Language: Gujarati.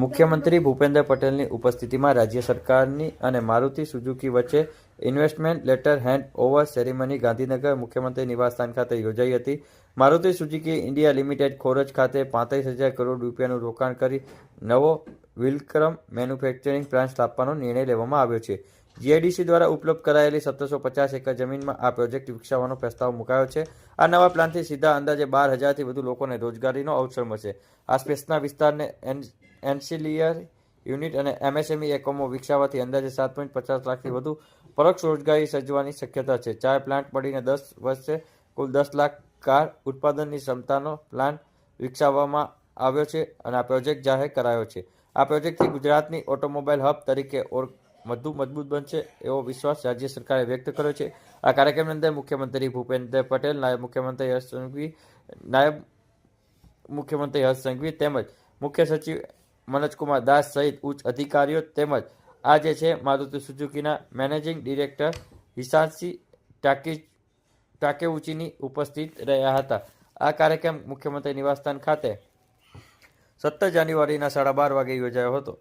મુખ્યમંત્રી ભૂપેન્દ્ર પટેલની ઉપસ્થિતિમાં રાજ્ય સરકારની અને મારુતિ સુઝુકી વચ્ચે investment letter hand over ceremony Gandhinagar મુખ્યમંત્રી નિવાસસ્થાન ખાતે યોજાઈ હતી. Maruti Suzuki India limited Khoraj ખાતે 35,000 કરોડ રૂપિયાનું રોકાણ કરી નવો વિલક્રમ મેન્યુફેક્ચરિંગ પ્લાન્ટ સ્થાપવાનો નિર્ણય લેવામાં આવ્યો છે. જીઆઈડીસી દ્વારા ઉપલબ્ધ કરાયેલી 1750 એકર જમીનમાં આ પ્રોજેક્ટ વિકસાવવાનો પ્રસ્તાવ મુકાયો છે. આ નવા પ્લાન્ટથી સીધા અંદાજે 12,000થી વધુ લોકોને રોજગારીનો અવસર મળશે. આ સ્પેસના વિસ્તારને એન્સિલિયર યુનિટ અને એમએસએમઈ એકમો વિકસાવવાથી અંદાજે 7.50 લાખથી વધુ પરોક્ષ રોજગારી સર્જવાની શક્યતા છે. 4 પ્લાન્ટ મળીને 10 વર્ષે કુલ 10 લાખ કાર ઉત્પાદનની ક્ષમતાનો પ્લાન્ટ વિકસાવવામાં આવ્યો છે અને આ પ્રોજેક્ટ જાહેર કરાયો છે. આ પ્રોજેક્ટથી ગુજરાતની ઓટોમોબાઈલ હબ તરીકે વધુ મજબૂત બનશે એવો વિશ્વાસ રાજ્ય સરકારે વ્યક્ત કર્યો છે. આ કાર્યક્રમની અંદર મુખ્યમંત્રી ભૂપેન્દ્ર પટેલ, નાયબ મુખ્યમંત્રી હર્ષ સંઘવી તેમજ મુખ્ય સચિવ મનોજકુમાર દાસ સહિત ઉચ્ચ અધિકારીઓ તેમજ આ જે છે મારુતિ સુઝુકીના મેનેજિંગ ડિરેક્ટર હિસાશી ટાકેઉચીની ઉપસ્થિત રહ્યા હતા. આ કાર્યક્રમ મુખ્યમંત્રી નિવાસસ્થાન ખાતે 17 જાન્યુઆરીના 12:30 વાગે યોજાયો હતો.